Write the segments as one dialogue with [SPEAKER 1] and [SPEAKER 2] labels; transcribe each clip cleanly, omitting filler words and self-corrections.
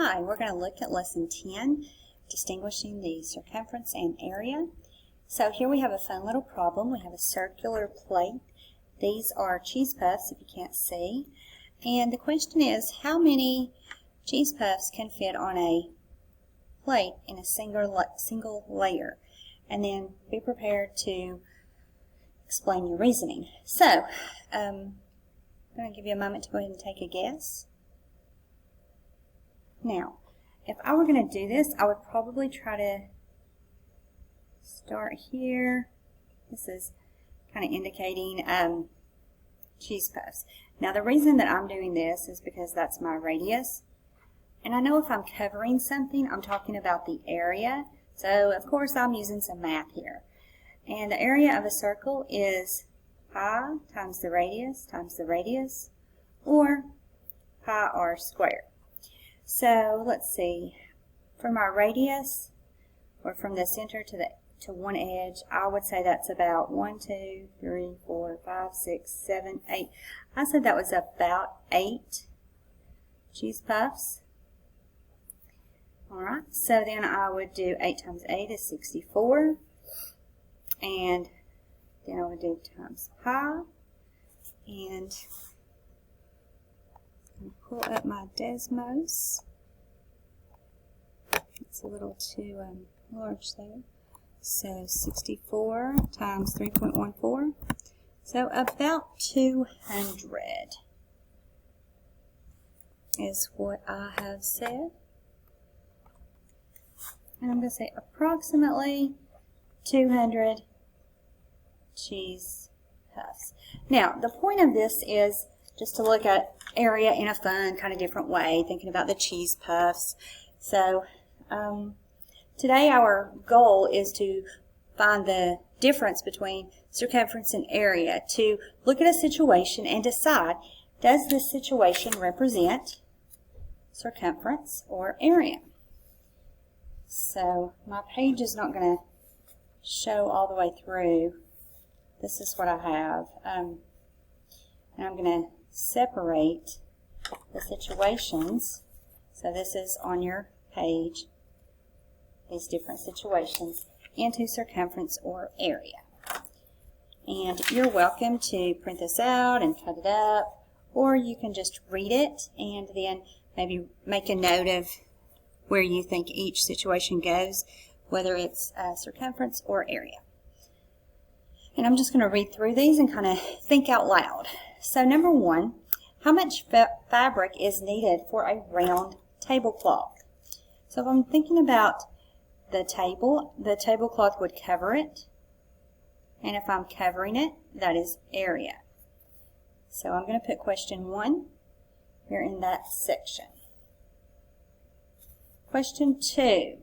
[SPEAKER 1] Hi, we're going to look at Lesson 10, distinguishing the circumference and area. So here we have a fun little problem. We have a circular plate. These are cheese puffs, if you can't see. And the question is, how many cheese puffs can fit on a plate in a single layer? And then be prepared to explain your reasoning. So, I'm going to give you a moment to go ahead and take a guess. Now, if I were going to do this, I would probably try to start here. This is kind of indicating cheese puffs. Now, the reason that I'm doing this is because that's my radius. And I know if I'm covering something, I'm talking about the area. So, of course, I'm using some math here. And the area of a circle is pi times the radius, or pi r squared. So let's see, for my radius, or from the center to one edge, I would say that's about 1, 2, 3, 4, 5, 6, 7, 8. I said that was about 8 cheese puffs. Alright, so then I would do 8 times 8 is 64. And then I would do times pi. And pull up my Desmos. It's a little too large there. So 64 times 3.14. So about 200 is what I have said. And I'm going to say approximately 200 cheese puffs. Now, the point of this is just to look at area in a fun, kind of different way, thinking about the cheese puffs. So, today our goal is to find the difference between circumference and area, to look at a situation and decide, does this situation represent circumference or area? So, my page is not going to show all the way through. This is what I have. And I'm going to separate the situations. So this is on your page, these different situations, into circumference or area. And you're welcome to print this out and cut it up, or you can just read it and then maybe make a note of where you think each situation goes, whether it's circumference or area. And I'm just going to read through these and kind of think out loud. So number 1, how much fabric is needed for a round tablecloth? So if I'm thinking about the tablecloth would cover it. And if I'm covering it, that is area. So I'm going to put question 1 here in that section. Question 2.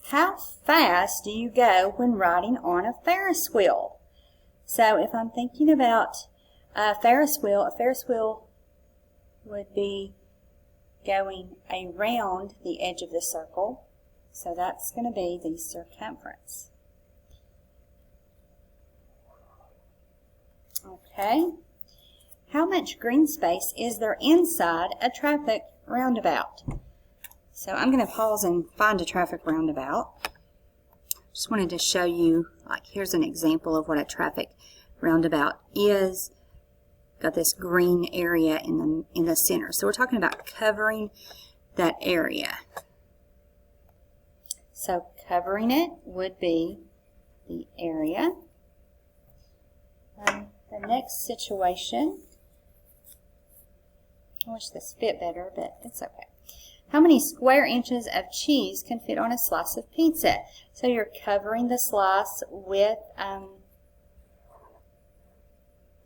[SPEAKER 1] How fast do you go when riding on a Ferris wheel? So if I'm thinking about a Ferris wheel would be going around the edge of the circle. So that's going to be the circumference. Okay. How much green space is there inside a traffic roundabout? So I'm going to pause and find a traffic roundabout. Just wanted to show you, like, here's an example of what a traffic roundabout is. Got this green area in the center. So we're talking about covering that area. So covering it would be the area. The next situation, I wish this fit better, but it's okay. How many square inches of cheese can fit on a slice of pizza? So you're covering the slice with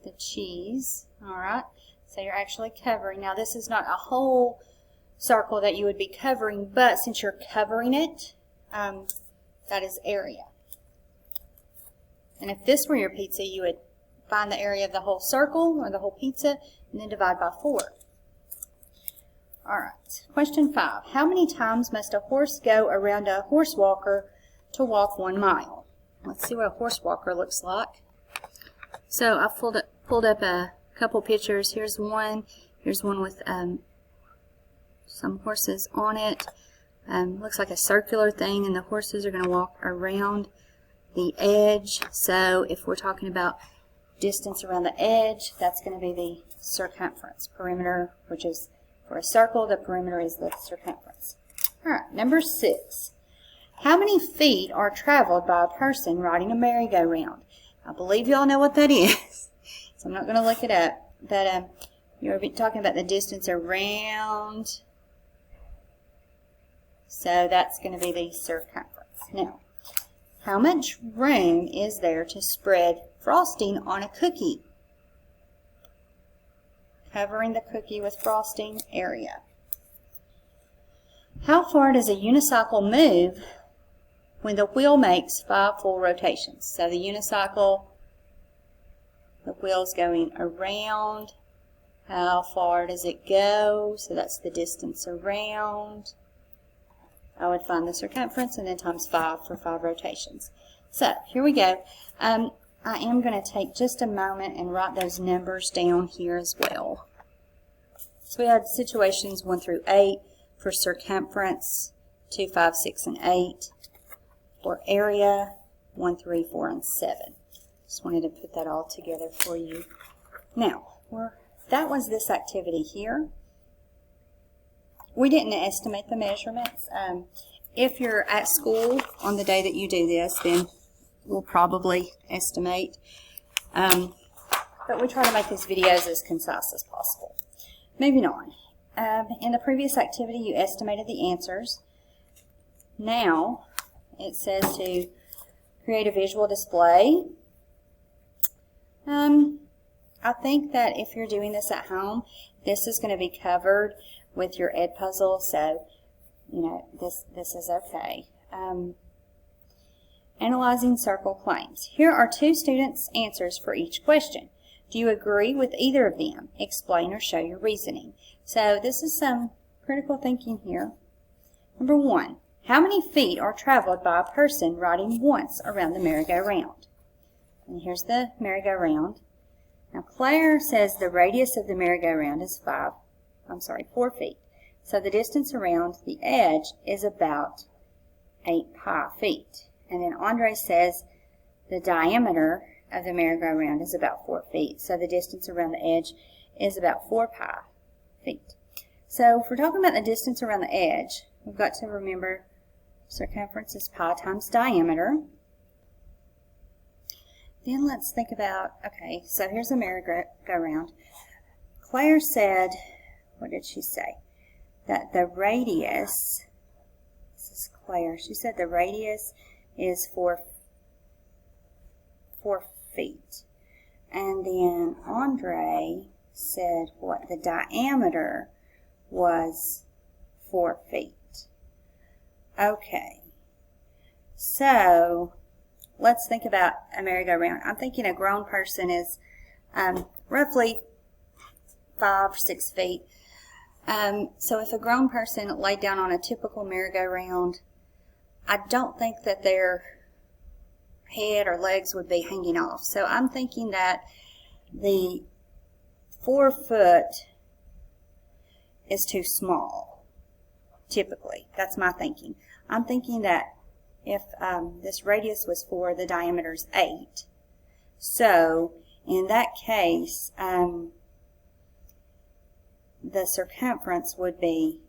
[SPEAKER 1] the cheese. Alright, so you're actually covering. Now this is not a whole circle that you would be covering, but since you're covering it, that is area. And if this were your pizza, you would find the area of the whole circle or the whole pizza and then divide by 4. Alright, question 5. How many times must a horse go around a horse walker to walk 1 mile? Let's see what a horse walker looks like. So I pulled up a couple pictures. Here's one with some horses on it. Looks like a circular thing, and the horses are going to walk around the edge. So if we're talking about distance around the edge, that's going to be the circumference. Perimeter, which is for a circle, the perimeter is the circumference. All right, number 6. How many feet are traveled by a person riding a merry-go-round? I believe you all know what that is, so I'm not going to look it up. But you're talking about the distance around, so that's going to be the circumference. Now, how much room is there to spread frosting on a cookie? Covering the cookie with frosting area. How far does a unicycle move when the wheel makes 5 full rotations? So the unicycle, the wheel's going around. How far does it go? So that's the distance around. I would find the circumference and then times 5 for 5 rotations. So here we go. I am going to take just a moment and write those numbers down here as well. So we had situations 1 through 8 for circumference, 2, 5, 6, and 8. For area, 1, 3, 4, and 7. Just wanted to put that all together for you. Now, that was this activity here. We didn't estimate the measurements. If you're at school on the day that you do this, then we'll probably estimate. But we try to make these videos as concise as possible. Moving on. In the previous activity, you estimated the answers. Now, it says to create a visual display. I think that if you're doing this at home, this is going to be covered with your Ed puzzle, so you know this is okay. Analyzing circle claims. Here are 2 students' answers for each question. Do you agree with either of them? Explain or show your reasoning. So this is some critical thinking here. Number 1. How many feet are traveled by a person riding once around the merry-go-round? And here's the merry-go-round. Now Claire says the radius of the merry-go-round is 4 feet. So the distance around the edge is about 8 pi feet. And then Andre says the diameter of the merry-go-round is about 4 feet. So the distance around the edge is about 4 pi feet. So if we're talking about the distance around the edge, we've got to remember circumference is pi times diameter. Then let's think about, okay, so here's the merry-go-round. Claire said, what did she say? That the radius, this is Claire, she said the radius is 4 feet. And then Andre said what? The diameter was 4 feet. Okay. So let's think about a merry-go-round. I'm thinking a grown person is roughly 5 or 6 feet. So if a grown person laid down on a typical merry-go-round, I don't think that their head or legs would be hanging off. So I'm thinking that the 4 foot is too small, typically. That's my thinking. I'm thinking that if this radius was 4, the diameter is 8. So in that case, the circumference would be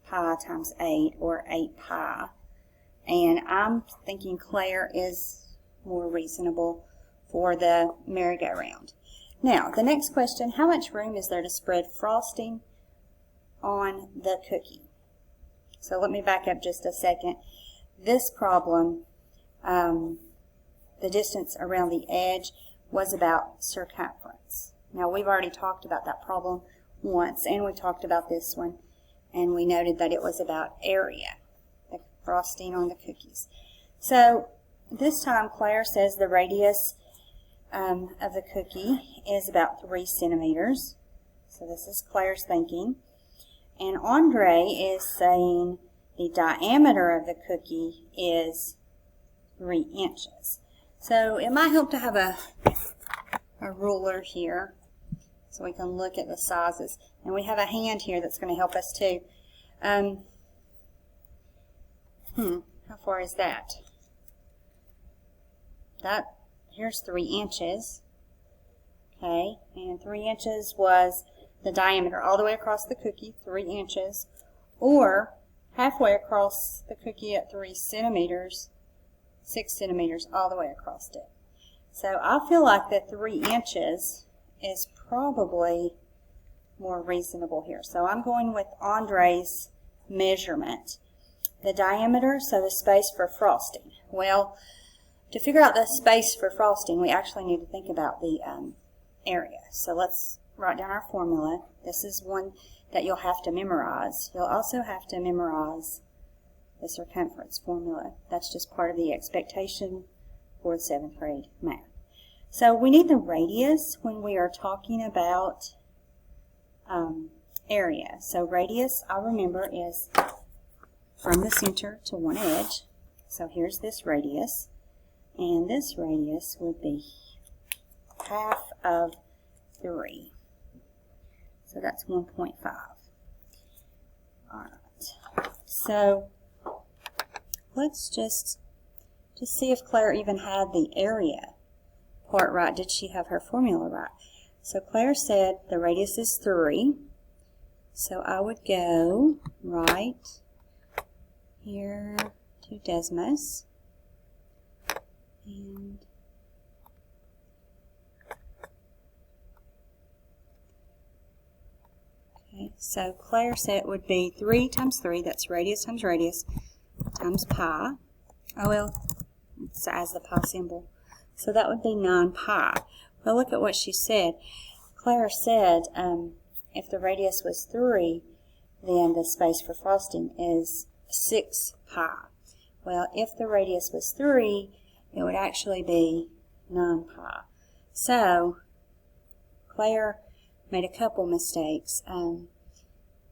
[SPEAKER 1] pi times 8, or 8 pi. And I'm thinking Claire is more reasonable for the merry-go-round. Now, the next question, how much room is there to spread frosting on the cookie? So let me back up just a second. This problem, the distance around the edge was about circumference. Now, we've already talked about that problem once, and we talked about this one, and we noted that it was about area, the frosting on the cookies. So this time Claire says the radius of the cookie is about 3 centimeters. So this is Claire's thinking. And Andre is saying the diameter of the cookie is 3 inches. So it might help to have a ruler here so we can look at the sizes. And we have a hand here that's going to help us too. How far is that? Here's 3 inches. Okay, and 3 inches was the diameter all the way across the cookie, 3 inches, or halfway across the cookie at 3 centimeters, 6 centimeters all the way across it. So I feel like the 3 inches is probably more reasonable here. So I'm going with Andre's measurement. The diameter, so the space for frosting. Well, to figure out the space for frosting, we actually need to think about the area. So let's write down our formula. This is one that you'll have to memorize. You'll also have to memorize the circumference formula. That's just part of the expectation for 7th grade math. So we need the radius when we are talking about area. So radius, I remember, is from the center to one edge. So here's this radius. And this radius would be half of 3. So that's 1.5. Alright. So let's just see if Claire even had the area part right. Did she have her formula right? So Claire said the radius is 3. So I would go right here to Desmos. And okay, so Claire said it would be 3 times 3, that's radius, times pi. Oh well, it's as the pi symbol. So that would be 9 pi. Well, look at what she said. Claire said if the radius was 3, then the space for frosting is 6 pi. Well, if the radius was 3, it would actually be 9 pi. So Claire made a couple mistakes.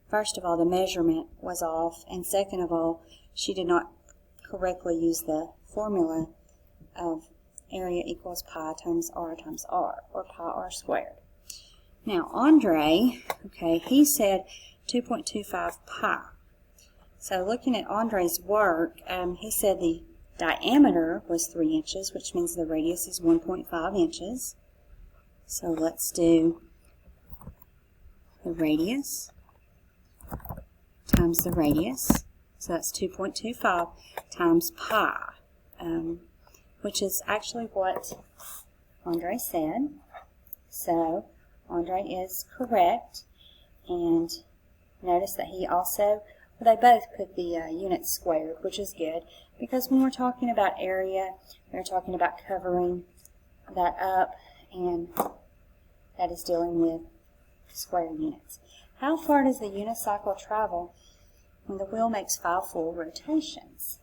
[SPEAKER 1] First of all, the measurement was off, and second of all, she did not correctly use the formula of area equals pi times r, or pi r squared. Now, Andre, okay, he said 2.25 pi. So looking at Andre's work, he said the diameter was 3 inches, which means the radius is 1.5 inches. So let's do the radius times the radius. So that's 2.25 times pi, which is actually what Andre said. So Andre is correct. And notice that he also, they both put the units squared, which is good, because when we're talking about area, we're talking about covering that up, and that is dealing with square units. How far does the unicycle travel when the wheel makes 5 full rotations?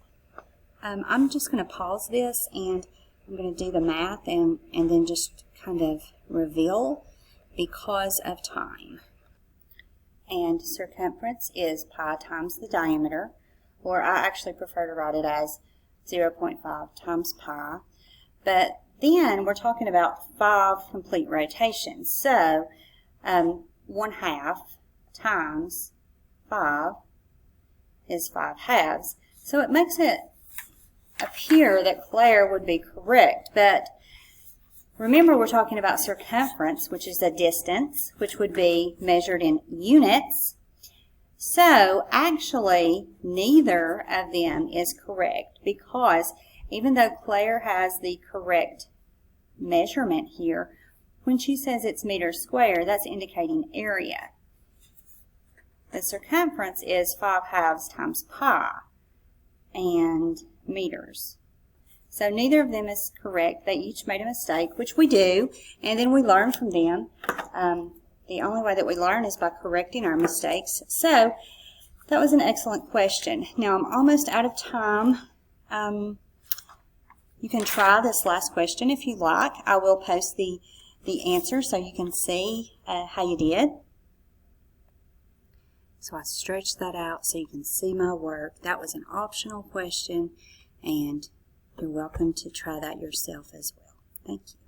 [SPEAKER 1] I'm just going to pause this, and I'm going to do the math and then just kind of reveal because of time. And circumference is pi times the diameter, or I actually prefer to write it as 0.5 times pi. But then we're talking about 5 complete rotations. So 1/2 times 5 is 5 halves. So it makes it appear that Claire would be correct, but remember we're talking about circumference, which is the distance, which would be measured in units. So actually neither of them is correct, because even though Claire has the correct measurement here, when she says it's meters square, that's indicating area. The circumference is 5 halves times pi and meters. So neither of them is correct. They each made a mistake, which we do, and then we learn from them. The only way that we learn is by correcting our mistakes. So that was an excellent question. Now I'm almost out of time. You can try this last question if you like. I will post the answer so you can see how you did. So I stretched that out so you can see my work. That was an optional question, and you're welcome to try that yourself as well. Thank you.